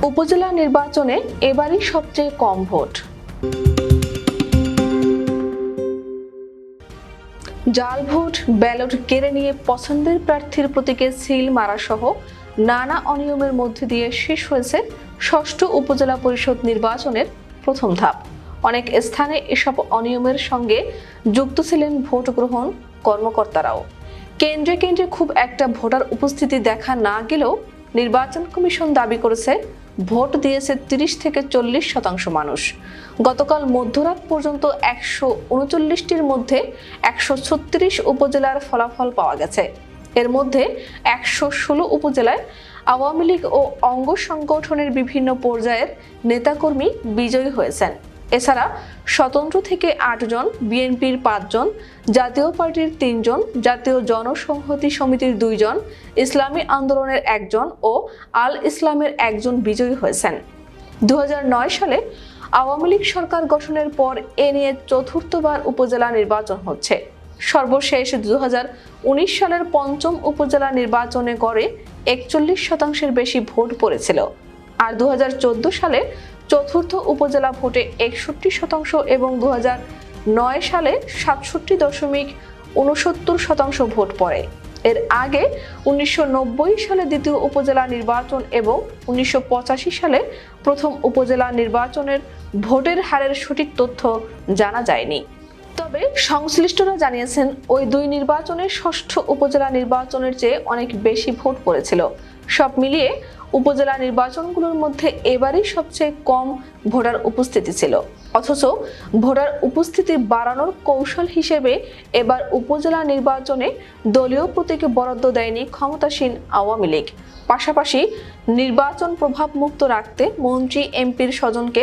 উপজেলা নির্বাচনে এবারই সবচেয়ে কম ভোট। জাল ভোট, ব্যালট কেড়ে নিয়ে পছন্দের প্রার্থীর প্রতীকে সিল মারা সহ নানা অনিয়মের মধ্যে দিয়ে শেষ হয়েছে ষষ্ঠ উপজেলা পরিষদ নির্বাচনের প্রথম ধাপ। অনেক স্থানে এসব অনিয়মের সঙ্গে যুক্ত ছিলেন ভোট গ্রহণ কর্মকর্তারাও। কেন্দ্রে কেন্দ্রে খুব একটা ভোটার উপস্থিতি দেখা না গেলেও নির্বাচন কমিশন দাবি করেছে ভোট দিয়েছে ৩০ থেকে ৪০% মানুষ। গতকাল মধ্যরাত পর্যন্ত ১৩৯টির মধ্যে ১৩৬ উপজেলার ফলাফল পাওয়া গেছে। এর মধ্যে ১১৬ উপজেলায় আওয়ামী লীগ ও অঙ্গ সংগঠনের বিভিন্ন পর্যায়ের নেতাকর্মী বিজয়ী হয়েছেন। এছাড়া স্বতন্ত্র থেকে ৮ জন, বিএনপির ৫ জন, জাতীয় পার্টির ৩ জন, জাতীয় জনসংহতি সমিতির ২ জন, ইসলামী আন্দোলনের ১ জন ও আল ইসলামের ১ জন বিজয়ী হয়েছেন। ২০০৯ সালে আওয়ামী লীগ সরকার গঠনের পর এ নিয়ে চতুর্থবার উপজেলা নির্বাচন হচ্ছে। সর্বশেষ ২০১৯ সালের পঞ্চম উপজেলা নির্বাচনে গড়ে ৪১% বেশি ভোট পড়েছিল। আর ২০১৪ সালে চতুর্থ উপজেলা ভোটে ৬১% এবং ২০০৯ সালে ৬৭.৬৯% ভোট পড়ে। এর আগে ১৯৯০ সালে দ্বিতীয় উপজেলা নির্বাচন এবং ১৯৮৫ সালে প্রথম উপজেলা নির্বাচনের ভোটের হারের সঠিক তথ্য জানা যায়নি। তবে সংশ্লিষ্টরা জানিয়েছেন ওই দুই নির্বাচনের ষষ্ঠ উপজেলা নির্বাচনের চেয়ে অনেক বেশি ভোট পড়েছিল। সব মিলিয়ে উপজেলা নির্বাচনগুলোর মধ্যে এবারই সবচেয়ে কম ভোটার উপস্থিতি ছিল। অথচ ভোটার উপস্থিতি বাড়ানোর কৌশল হিসেবে এবার উপজেলা নির্বাচনে দলীয় প্রতীকে বরাদ্দ দেয়নি ক্ষমতাসীন আওয়ামী লীগ। পাশাপাশি নির্বাচন প্রভাবমুক্ত রাখতে মন্ত্রী এমপির স্বজনকে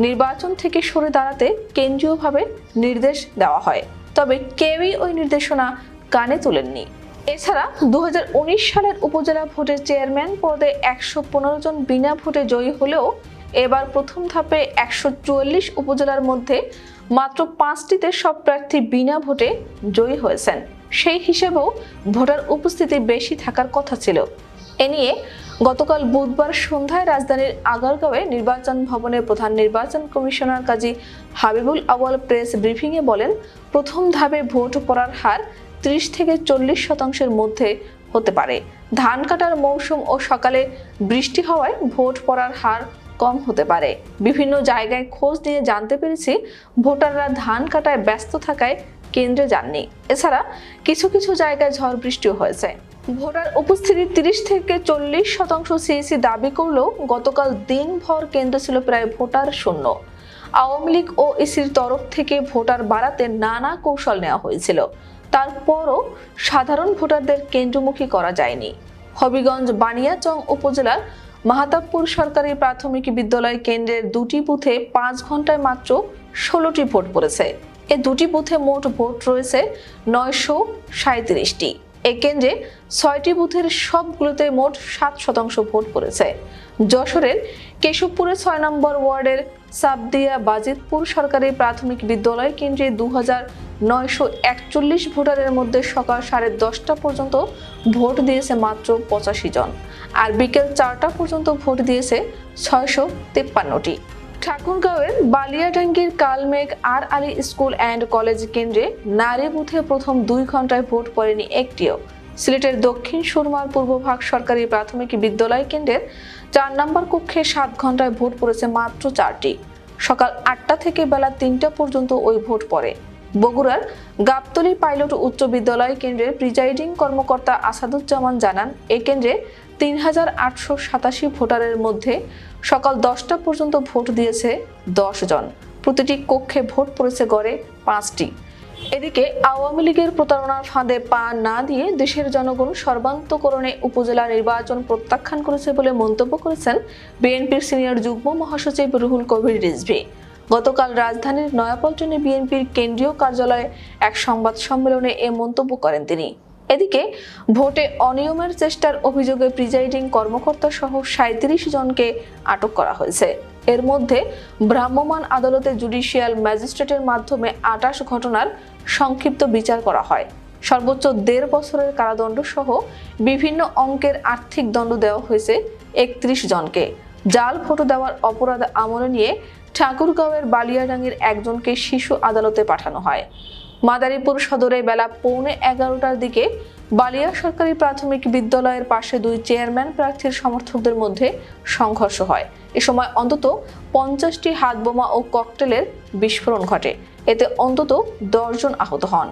নির্বাচন থেকে সরে দাঁড়াতে কেন্দ্রীয়ভাবে নির্দেশ দেওয়া হয়। তবে কেউই ওই নির্দেশনা কানে তোলেননি। এছাড়া ২০১৯ সালের উপজেলা ভোটের চেয়ারম্যান পদে ১১৫ জন বিনা ভোটে জয়ী হলেও এবার প্রথম ধাপে ১৪৪ উপজেলার মধ্যে মাত্র ৫টিতে সব প্রার্থী বিনা ভোটে জয়ী হয়েছেন। সেই হিসেবেও ভোটার উপস্থিতি বেশি থাকার কথা ছিল। এ নিয়ে গতকাল বুধবার সন্ধ্যায় রাজধানীর আগারগাঁওয়ে নির্বাচন ভবনের প্রধান নির্বাচন কমিশনার কাজী হাবিবুল আউয়াল প্রেস ব্রিফিংয়ে বলেন, প্রথম ধাপে ভোট পড়ার হার ৩০ থেকে ৪০% মধ্যে হতে পারে। ধান কাটার মৌসুম ও সকালে বৃষ্টি হওয়ায় ভোট পড়ার হার কম হতে পারে। বিভিন্ন জায়গায় খোঁজ নিয়ে জানতে পেরেছি ভোটাররা ধান কাটায় ব্যস্ত থাকায় কেন্দ্রে যাননি। এছাড়া কিছু কিছু জায়গায় ঝড় বৃষ্টিও হয়েছে। ভোটার উপস্থিতি ৩০ থেকে ৪০% সিইসি দাবি করলেও গতকাল দিনভর কেন্দ্র ছিল প্রায় ভোটার শূন্য। আওয়ামী লীগ ও ইসির তরফ থেকে ভোটার বাড়াতে নানা কৌশল নেওয়া হয়েছিল। তারপরও সাধারণ ভোটারদের কেন্দ্রমুখী করা যায়নি। হবিগঞ্জ বানিয়াচং উপজেলার মাহাতাবপুর সরকারি প্রাথমিক বিদ্যালয় কেন্দ্রের ২টি বুথে ৫ ঘন্টায় মাত্র ১৬টি ভোট পড়েছে। এ ২টি বুথে মোট ভোট রয়েছে ৯৩৭টি। এ কেন্দ্রে ৬টি বুথের সবগুলোতে মোট ৭% ভোট পড়েছে। যশোরের কেশবপুরে ৬ নম্বর ওয়ার্ডের সাবদিয়া বাজিতপুর সরকারি প্রাথমিক বিদ্যালয় কেন্দ্রে ২৯৪১ ভোটারের মধ্যে সকাল 10:30 পর্যন্ত ভোট দিয়েছে মাত্র ৮৫ জন, আর বিকেল 4টা পর্যন্ত ভোট দিয়েছে ৬৫৩টি। ঠাকুরগাঁওয়ের বালিয়াডাঙ্গির কালমেঘ আর আলী স্কুল অ্যান্ড কলেজ কেন্দ্রে নারী বুথে প্রথম ২ ঘন্টায় ভোট পড়েনি একটিও। সিলেটের দক্ষিণ সুরমার পূর্বভাগ সরকারি প্রাথমিক বিদ্যালয় কেন্দ্রের ৪ নম্বর কক্ষে ৭ ঘন্টায় ভোট পড়েছে মাত্র 4টি। সকাল ৮টা থেকে বেলা ৩টা পর্যন্ত ওই ভোট পড়ে। বগুড়ার গাবতলী পাইলট উচ্চ বিদ্যালয় কেন্দ্রের প্রিজাইডিং কর্মকর্তা আসাদুজ্জামান জানান, এই কেন্দ্রে ৩,৮৮৭ ভোটারের মধ্যে সকাল 10টা পর্যন্ত ভোট দিয়েছে ১০ জন। প্রতিটি কক্ষে ভোট পড়েছে গড়ে 5টি। এদিকে আওয়ামী লীগের প্রতারণার ফাঁদে পা না দিয়ে দেশের জনগণ সর্বান্তকরণে উপজেলা নির্বাচন প্রত্যাখ্যান করেছে বলে মন্তব্য করেছেন বিএনপির সিনিয়র যুগ্ম মহাসচিব রুহুল কবির রিজভী। গতকাল রাজধানীর নয়াপল্টনে বিএনপির কেন্দ্রীয় কার্যালয়ে এক সংবাদ সম্মেলনে এ মন্তব্য করেন তিনি। এদিকে ভোটে অনিয়মের চেষ্টার অভিযোগে প্রিজাইডিং কর্মকর্তা সহ 37 জনকে আটক করা হয়েছে। এর মধ্যে ভ্রাম্যমাণ আদালতে জুডিশিয়াল ম্যাজিস্ট্রেটের মাধ্যমে 28 ঘটনার সংক্ষিপ্ত বিচার করা হয়। সর্বোচ্চ 1.5 বছরের কারাদণ্ড সহ বিভিন্ন অঙ্কের আর্থিক দণ্ড দেওয়া হয়েছে 31 জনকে। জাল ফটো দেওয়ার অপরাধ আমলে নিয়ে ঠাকুরগাঁওয়ের বালিয়াডাঙ্গির একজনকে শিশু আদালতে পাঠানো হয়। মাদারীপুর সদরে বেলা 11:15টার দিকে বালিয়া সরকারি প্রাথমিক বিদ্যালয়ের পাশে দুই চেয়ারম্যান প্রার্থীর সমর্থকদের মধ্যে সংঘর্ষ হয়। এ সময় অন্তত 50টি হাতবোমা ও ককটেলের বিস্ফোরণ ঘটে। এতে অন্তত 10 জন আহত হন।